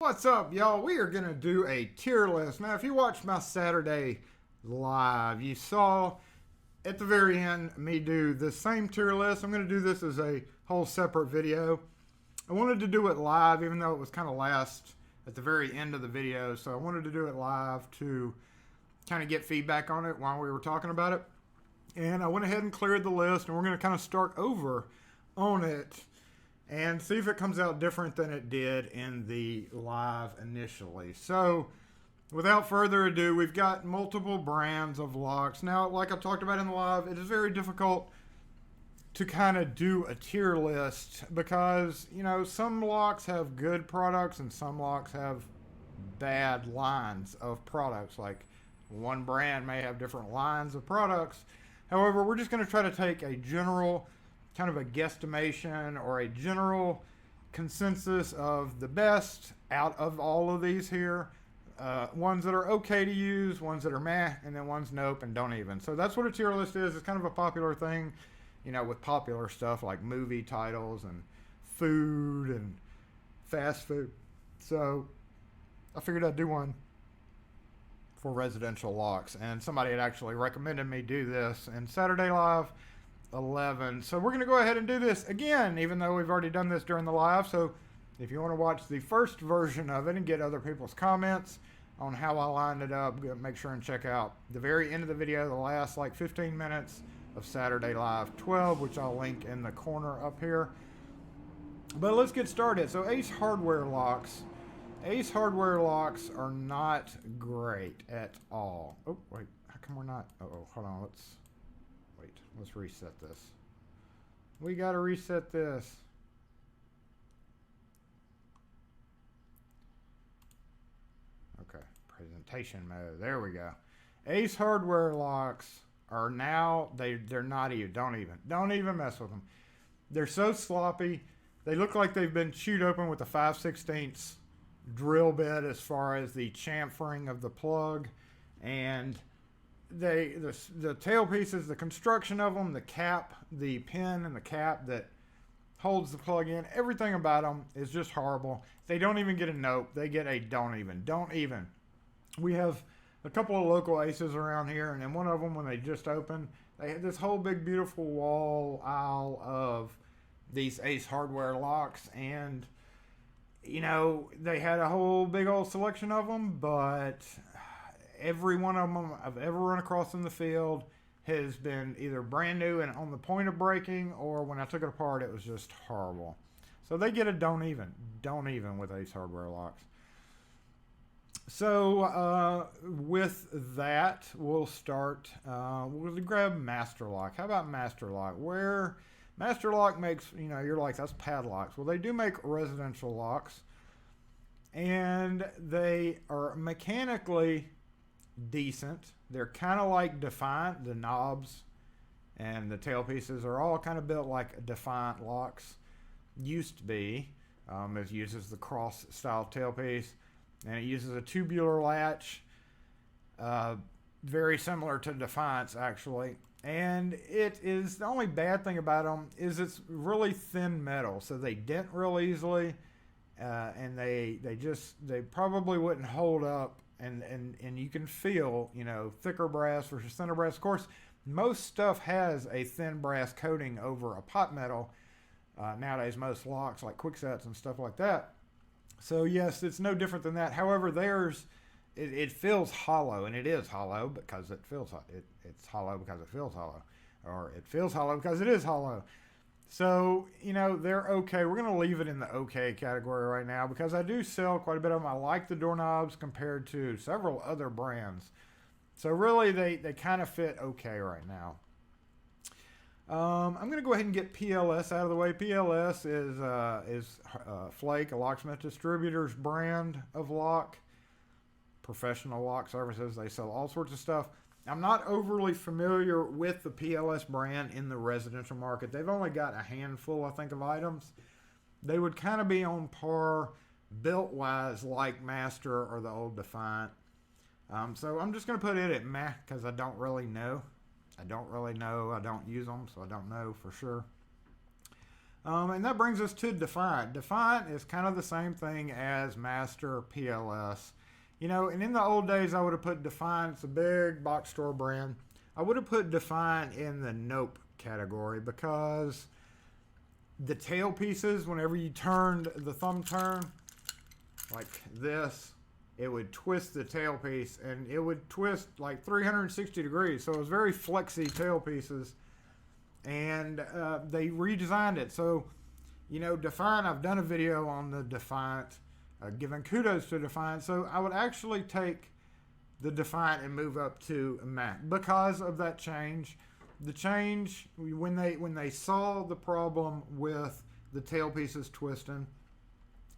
What's up, y'all? We are going to do a tier list. Now, if you watched my Saturday live, you saw at the very end me do the same tier list. I'm going to do this as a whole separate video. I wanted to do it live, even though it was kind of last at the very end of the video. So I wanted to do it live to kind of get feedback on it while we were talking about it. And I went ahead and cleared the list, and we're going to kind of start over on it and see if it comes out different than it did in the live initially. So without further ado, we've got multiple brands of locks. Now, like I've talked about in the live, it is very difficult to kind of do a tier list because, you know, some locks have good products and some locks have bad lines of products. Like one brand may have different lines of products. However, we're just going to try to take a general kind of a guesstimation or a general consensus of the best out of all of these here. Ones that are okay to use, ones that are meh, and then ones nope and don't even. So that's what a tier list is. It's kind of a popular thing, you know, with popular stuff like movie titles and food and fast food. So I figured I'd do one for residential locks, and somebody had actually recommended me do this in Saturday Live 11. So we're going to go ahead and do this again, even though we've already done this during the live. So if you want to watch the first version of it and get other people's comments on how I lined it up, make sure and check out the very end of the video, the last like 15 minutes of Saturday Live 12, which I'll link in the corner up here. But let's get started. So Ace Hardwear locks. Ace Hardwear locks are not great at all. Oh, wait. How come we're not? Uh-oh. Hold on. Let's reset this. We got to reset this. Okay. Presentation mode. There we go. Ace Hardwear locks are now, they're not even, don't even mess with them. They're so sloppy. They look like they've been chewed open with a 5/16 drill bit as far as the chamfering of the plug, and the tail pieces, the construction of them, the cap, the pin and the cap that holds the plug in, everything about them is just horrible. They don't even get a nope. They get a don't even. We have a couple of local Aces around here, and then one of them, when they just opened, they had this whole big beautiful wall aisle of these Ace Hardwear locks, and you know, they had a whole big old selection of them, but every one of them I've ever run across in the field has been either brand new and on the point of breaking, or when I took it apart, it was just horrible. So they get a don't even with Ace Hardwear locks. So with that, we'll start. We'll grab Master Lock. How about Master Lock? Where Master Lock makes, you know, you're like, that's padlocks. Well, they do make residential locks, and they are mechanically decent. They're kind of like Defiant. The knobs and the tail pieces are all kind of built like Defiant locks used to be. It uses the cross style tailpiece, and it uses a tubular latch, very similar to Defiant's actually. And it is, the only bad thing about them is it's really thin metal, so they dent real easily, and they probably wouldn't hold up. And you can feel, you know, thicker brass versus thinner brass. Of course, most stuff has a thin brass coating over a pot metal. Nowadays, most locks like Kwiksets and stuff like that. So yes, it's no different than that. However, theirs, it feels hollow, and it is hollow because it feels it's hollow because it feels hollow, or it feels hollow because it is hollow. So, you know, they're okay. We're going to leave it in the okay category right now because I do sell quite a bit of them. I like the doorknobs compared to several other brands. So really, they kind of fit okay right now. I'm going to go ahead and get PLS out of the way. PLS is Flake, a locksmith distributor's brand of lock. Professional lock services. They sell all sorts of stuff. I'm not overly familiar with the PLS brand in the residential market. They've only got a handful, I think, of items. They would kind of be on par built-wise like Master or the old Defiant. So I'm just going to put it at meh because I don't really know. I don't use them, so I don't know for sure. And that brings us to Defiant. Defiant is kind of the same thing as Master PLS. You know, and in the old days, I would have put Defiant, it's a big box store brand. I would have put Defiant in the Nope category because the tail pieces, whenever you turned the thumb turn, like this, it would twist the tail piece, and it would twist like 360 degrees. So it was very flexy tail pieces, and they redesigned it. So, you know, Defiant, I've done a video on the Defiant, giving kudos to Defiant. So I would actually take the Defiant and move up to a Mac because of that change. The change, when they saw the problem with the tail pieces twisting,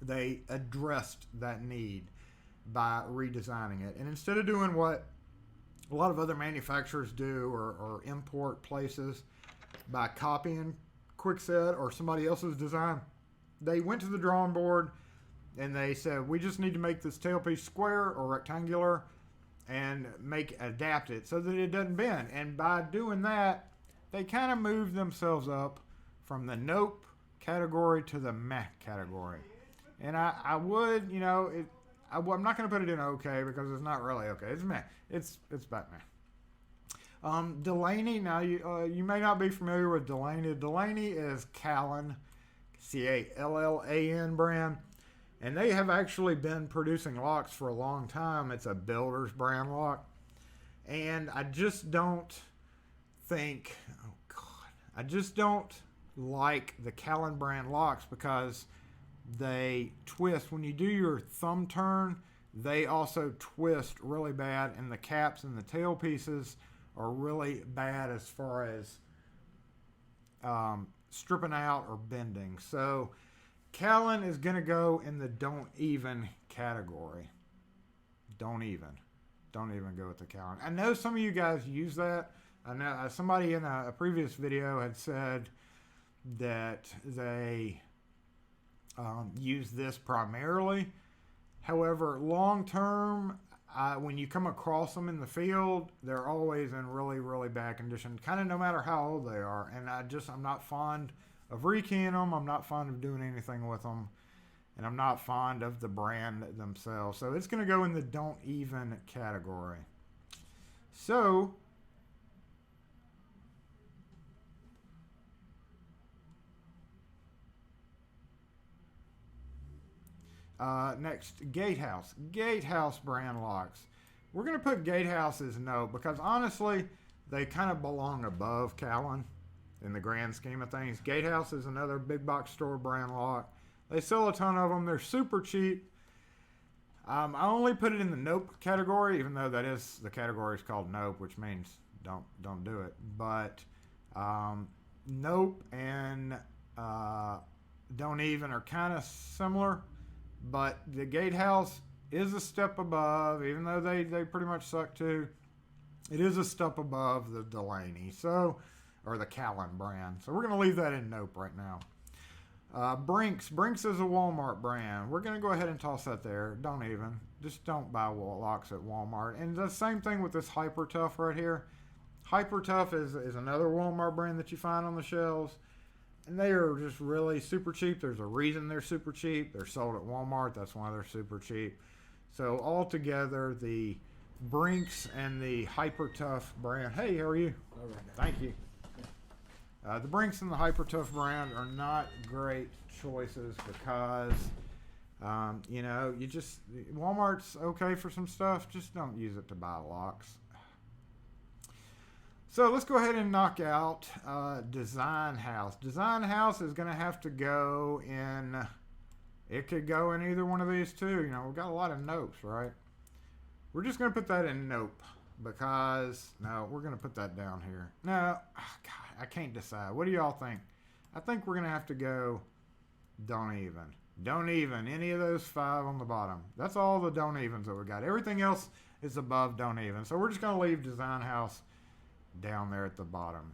they addressed that need by redesigning it. And instead of doing what a lot of other manufacturers do or import places by copying Kwikset or somebody else's design, they went to the drawing board and they said, we just need to make this tailpiece square or rectangular and adapt it so that it doesn't bend. And by doing that, they kind of moved themselves up from the Nope category to the Mac category. And I would, you know, I'm not going to put it in okay because it's not really okay. It's Mac. It's Batman. DeLaney. Now you may not be familiar with DeLaney. DeLaney is Callan, Callan brand, and they have actually been producing locks for a long time. It's a builder's brand lock, and I just don't think. Oh God, I just don't like the Callan brand locks because they twist. When you do your thumb turn, they also twist really bad, and the caps and the tail pieces are really bad as far as stripping out or bending. So Callan is going to go in the don't even category. Don't even go with the Callan. I know some of you guys use that. I know somebody in a previous video had said that they use this primarily. However, long term, when you come across them in the field, they're always in really, really bad condition, kind of no matter how old they are. And I'm not fond of rekeying them. I'm not fond of doing anything with them. And I'm not fond of the brand themselves. So it's going to go in the don't even category. So next, Gatehouse. Gatehouse brand locks. We're going to put Gatehouse as no because honestly, they kind of belong above Callan in the grand scheme of things. Gatehouse is another big box store brand lock. They sell a ton of them. They're super cheap. I only put it in the Nope category, even though that is the category is called Nope, which means don't do it. But Nope and don't even are kind of similar. But the Gatehouse is a step above, even though they pretty much suck too. It is a step above the DeLaney, or the Callan brand. So we're going to leave that in Nope right now. Brinks. Brinks is a Walmart brand. We're going to go ahead and toss that there. Don't even. Just don't buy locks at Walmart. And the same thing with this Hyper Tough right here. Hyper Tough is another Walmart brand that you find on the shelves. And they are just really super cheap. There's a reason they're super cheap. They're sold at Walmart. That's why they're super cheap. So altogether, the Brinks and the Hyper Tough brand. Hey, how are you? All right. Thank you. The Brinks and the Hyper Tough brand are not great choices because, you know, Walmart's okay for some stuff. Just don't use it to buy locks. So let's go ahead and knock out Design House. Design House is going to have to go in, it could go in either one of these two. You know, we've got a lot of Nopes, right? We're just going to put that in Nope because, no, we're going to put that down here. No, God, I can't decide. What do y'all think? I think we're going to have to go don't even. Don't even. Any of those 5 on the bottom. That's all the don't evens that we got. Everything else is above don't even. So we're just going to leave Design House down there at the bottom.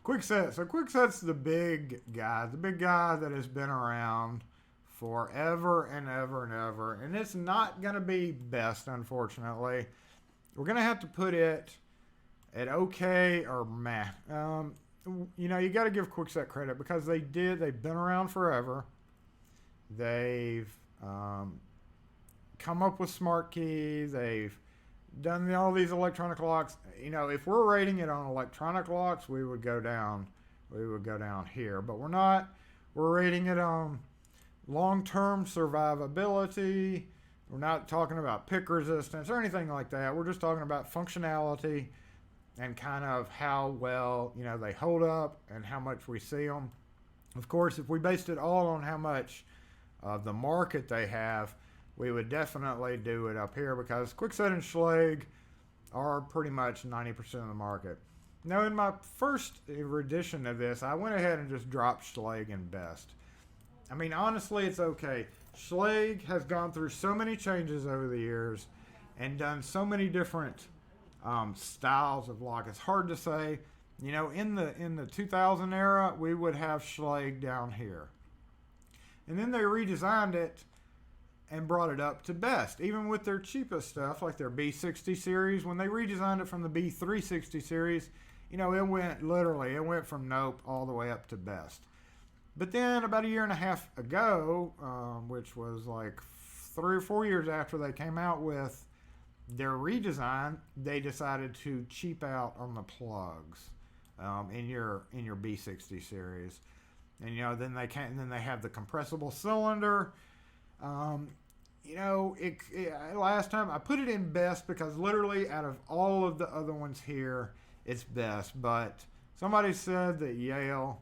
Kwikset. So Kwikset's the big guy that has been around forever and ever and ever. And it's not going to be best, unfortunately. We're going to have to put it at okay or meh. you know, you got to give Kwikset credit because they've been around forever. They've come up with smart keys. They've done all these electronic locks. You know, if we're rating it on electronic locks, we would go down here, but we're not. We're rating it on long-term survivability. We're not talking about pick resistance or anything like that. We're just talking about functionality and kind of how well, you know, they hold up and how much we see them. Of course, if we based it all on how much of the market they have, we would definitely do it up here because Kwikset and Schlage are pretty much 90% of the market. Now, in my first edition of this, I went ahead and just dropped Schlage in best. I mean, honestly, it's okay. Schlage has gone through so many changes over the years and done so many different styles of lock. It's hard to say. You know, in the 2000 era, we would have Schlage down here. And then they redesigned it and brought it up to best. Even with their cheapest stuff, like their B60 series, when they redesigned it from the B360 series, you know, it went from nope all the way up to best. But then about a year and a half ago, which was like 3 or 4 years after they came out with their redesign, they decided to cheap out on the plugs in your B60 series. And you know, then they have the compressible cylinder. You know, last time I put it in best because literally out of all of the other ones here, it's best. But somebody said that Yale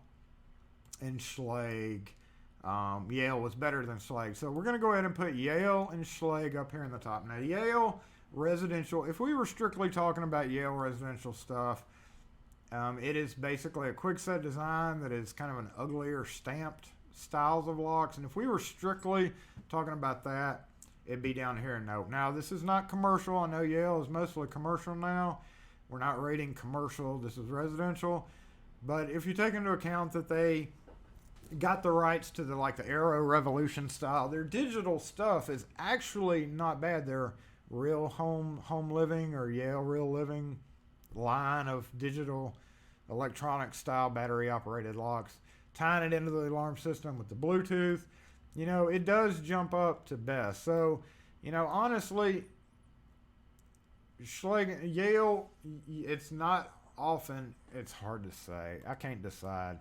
and Schlage, Yale was better than Schlage. So we're going to go ahead and put Yale and Schlage up here in the top. Now, Yale Residential, if we were strictly talking about Yale Residential stuff, it is basically a Kwikset design that is kind of an uglier stamped styles of locks. And if we were strictly talking about that, it'd be down here in nope. Now, this is not commercial. I know Yale is mostly commercial now. We're not rating commercial. This is residential. But if you take into account that they got the rights to the Aero Revolution style, their digital stuff is actually not bad. Their real home living or Yale Real Living line of digital electronic style battery operated locks, tying it into the alarm system with the Bluetooth, you know, it does jump up to best. So, you know, honestly, Schlage, Yale, it's not often, it's hard to say. I can't decide.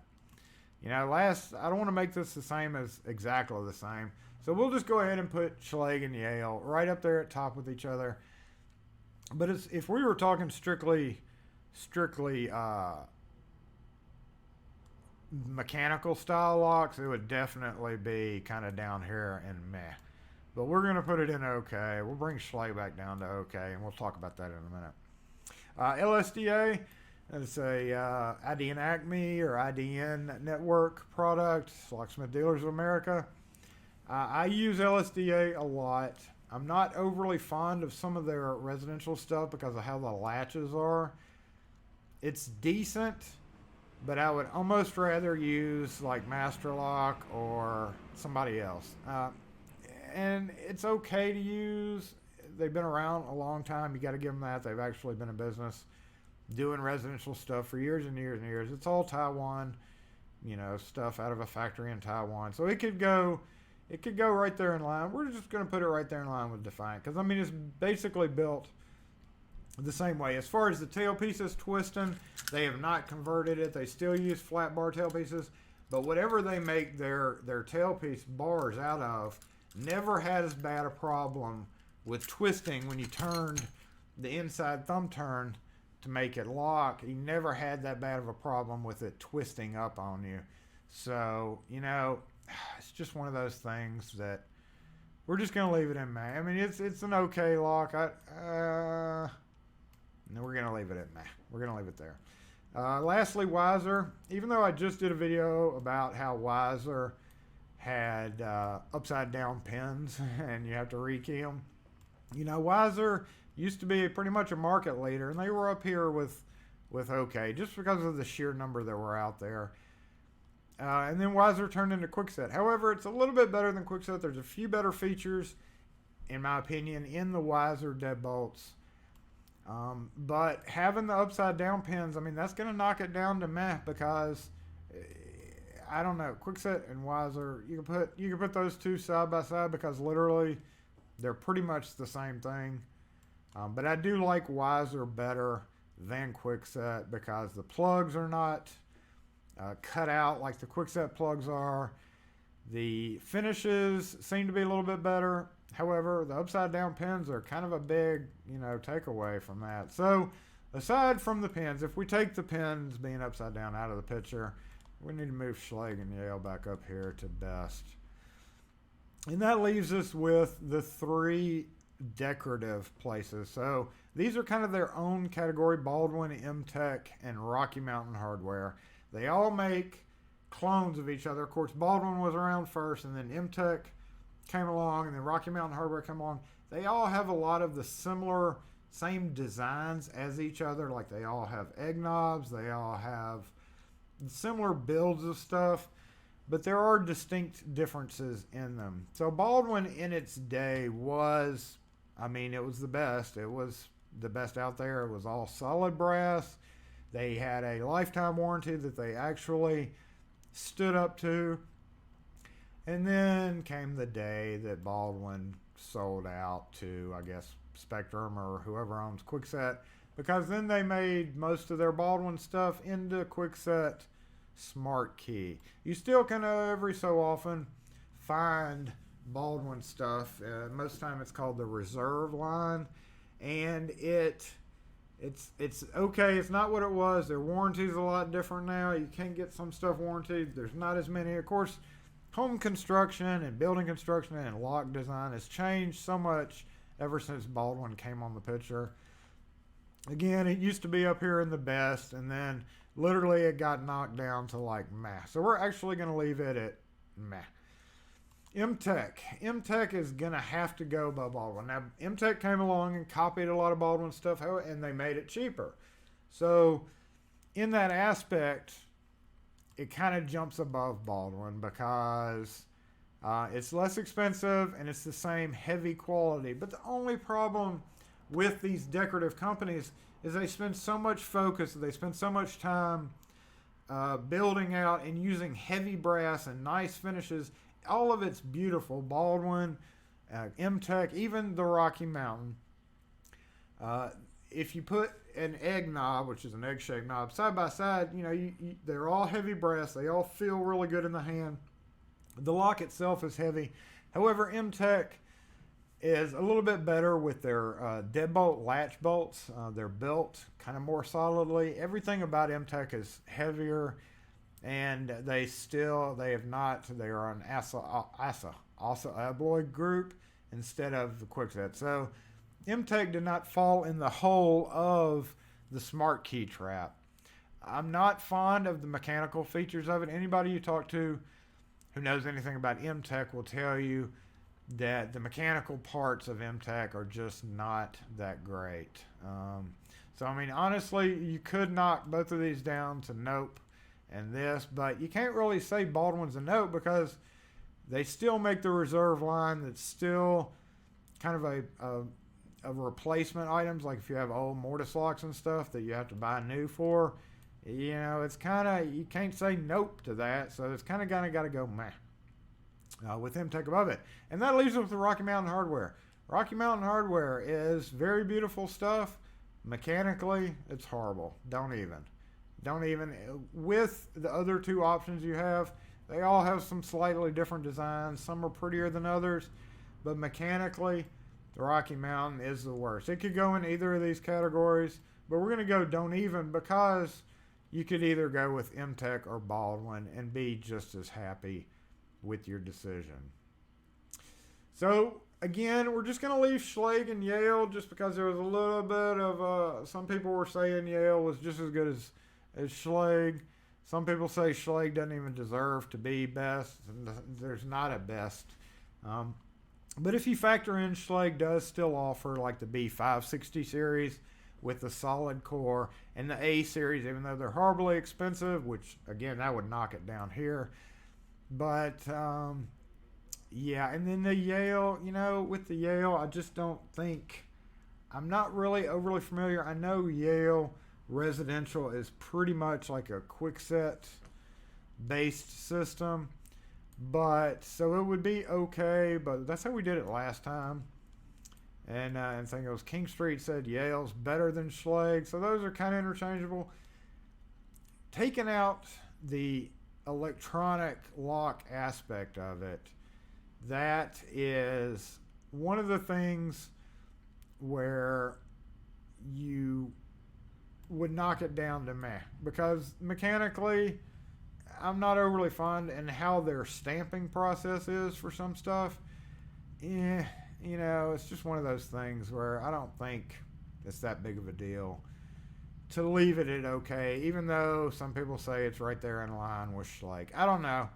You know, I don't want to make this the same as exactly the same. So we'll just go ahead and put Schlage and Yale right up there at top with each other. But if we were talking strictly mechanical style locks, it would definitely be kind of down here and meh. But we're going to put it in okay. We'll bring Schlage back down to okay, and we'll talk about that in a minute. LSDA, it's a IDN Acme or IDN network product, Locksmith Dealers of America. I use LSDA a lot. I'm not overly fond of some of their residential stuff because of how the latches are. It's decent, but I would almost rather use like Master Lock or somebody else. And it's okay to use. They've been around a long time. You got to give them that. They've actually been in business doing residential stuff for years and years and years. It's all Taiwan, you know, stuff out of a factory in Taiwan. So it could go right there in line. We're just going to put it right there in line with Defiant because, I mean, it's basically built the same way. As far as the tailpieces twisting, they have not converted it. They still use flat bar tailpieces, but whatever they make their tailpiece bars out of never had as bad a problem with twisting when you turned the inside thumb turn to make it lock. You never had that bad of a problem with it twisting up on you. So, you know, it's just one of those things that we're just going to leave it in May. I mean, it's an okay lock. No, we're going to leave it at May. We're going to leave it there. Lastly, Weiser. Even though I just did a video about how Weiser had upside down pins and you have to rekey them, you know, Weiser used to be pretty much a market leader, and they were up here with okay, just because of the sheer number that were out there. And then Weiser turned into Kwikset. However, it's a little bit better than Kwikset. There's a few better features, in my opinion, in the Weiser deadbolts. But having the upside down pins, I mean, that's going to knock it down to meh because I don't know. Kwikset and Weiser, you can put those two side by side because literally they're pretty much the same thing. But I do like Weiser better than Kwikset because the plugs are not cut out like the Kwikset plugs are. The finishes seem to be a little bit better. However, the upside down pins are kind of a big, takeaway from that. So, aside from the pins, if we take the pins being upside down out of the picture, we need to move Schlage and Yale back up here to best. And that leaves us with the three decorative places. So, these are kind of their own category: Baldwin, Emtek, and Rocky Mountain Hardwear. They all make clones of each other. Of course, Baldwin was around first, and then Emtek came along, and then Rocky Mountain Hardwear came along. They all have a lot of the same designs as each other. Like they all have egg knobs, they all have similar builds of stuff, but there are distinct differences in them. So Baldwin in its day it was the best. It was the best out there. It was all solid brass. They had a lifetime warranty that they actually stood up to. And then came the day that Baldwin sold out to, I guess, Spectrum or whoever owns Kwikset, because then they made most of their Baldwin stuff into Kwikset Smart Key. You still can every so often find Baldwin stuff. Most of the time it's called the Reserve line, and it's okay. It's not what it was. Their warranty's a lot different now. You can't get some stuff warranted. There's not as many. Of course, home construction and building construction and lock design has changed so much ever since Baldwin came on the picture. Again, it used to be up here in the best, and then literally it got knocked down to like meh. So we're actually going to leave it at meh. Emtek is going to have to go above Baldwin. Now, Emtek came along and copied a lot of Baldwin stuff, and they made it cheaper. So in that aspect, it kind of jumps above Baldwin because it's less expensive and it's the same heavy quality. But the only problem with these decorative companies is they spend so much focus, they spend so much time building out and using heavy brass and nice finishes. All of it's beautiful. Baldwin, Emtek, even the Rocky Mountain. If you put an egg knob, which is an egg-shaped knob, side by side, they're all heavy brass. They all feel really good in the hand. The lock itself is heavy. However, Emtek is a little bit better with their deadbolt latch bolts. They're built kind of more solidly. Everything about Emtek is heavier, and they are an ASA alloy group instead of the Kwikset. So Emtek did not fall in the hole of the Smart Key trap. I'm not fond of the mechanical features of it. Anybody you talk to who knows anything about Emtek will tell you that the mechanical parts of Emtek are just not that great. So, honestly, you could knock both of these down to nope and this, but you can't really say Baldwin's a nope because they still make the Reserve line that's still kind of a replacement items. Like if you have old mortise locks and stuff that you have to buy new for, it's kind of, you can't say nope to that. So it's kind of got to go meh. With Emtek above it. And that leaves us with the Rocky Mountain Hardwear. Rocky Mountain Hardwear is very beautiful stuff. Mechanically, it's horrible. Don't even. With the other two options you have, they all have some slightly different designs. Some are prettier than others. But mechanically, the Rocky Mountain is the worst. It could go in either of these categories. But we're going to go don't even because you could either go with Emtek or Baldwin and be just as happy with your decision. So again, we're just going to leave Schlage and Yale just because there was a little bit of some people were saying Yale was just as good as Schlage. Some people say Schlage doesn't even deserve to be best. There's not a best. But if you factor in, Schlage does still offer like the B560 series with the solid core and the A series, even though they're horribly expensive, which again, that would knock it down here. But, yeah, and then the Yale, with the Yale, I just don't think I'm not really overly familiar. I know Yale Residential is pretty much like a Kwikset based system, but so it would be okay. But that's how we did it last time. And I think it was King Street said Yale's better than Schlage, so those are kind of interchangeable. Taking out the electronic lock aspect of it, that is one of the things where you would knock it down to meh, because mechanically I'm not overly fond in how their stamping process is for some stuff. You know, it's just one of those things where I don't think it's that big of a deal to leave it at okay, even though some people say it's right there in line with Schlage. I don't know.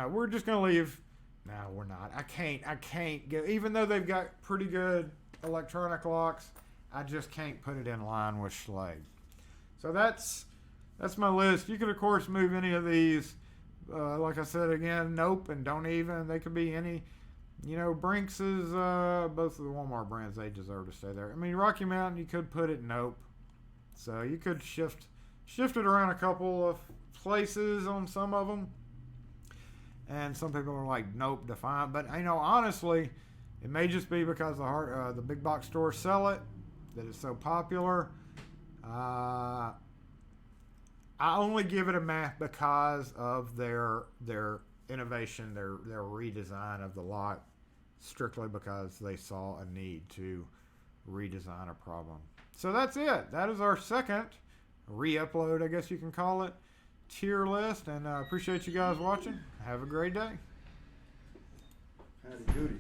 We're just gonna leave. No, we're not. I can't go. Even though they've got pretty good electronic locks, I just can't put it in line with Schlage. So that's my list. You could of course move any of these. Like I said again, nope and don't even. They could be any. You know, Brinks is both of the Walmart brands. They deserve to stay there. I mean, Rocky Mountain, you could put it nope. So you could shift it around a couple of places on some of them. And some people are like, nope, Defiant. But, you know, honestly, it may just be because the big box stores sell it, that it's so popular. I only give it a meh because of their innovation, their redesign of the lock, strictly because they saw a need to redesign a problem. So that's it. That is our second re-upload, I guess you can call it, tier list. And I appreciate you guys watching. Have a great day. Howdy doody.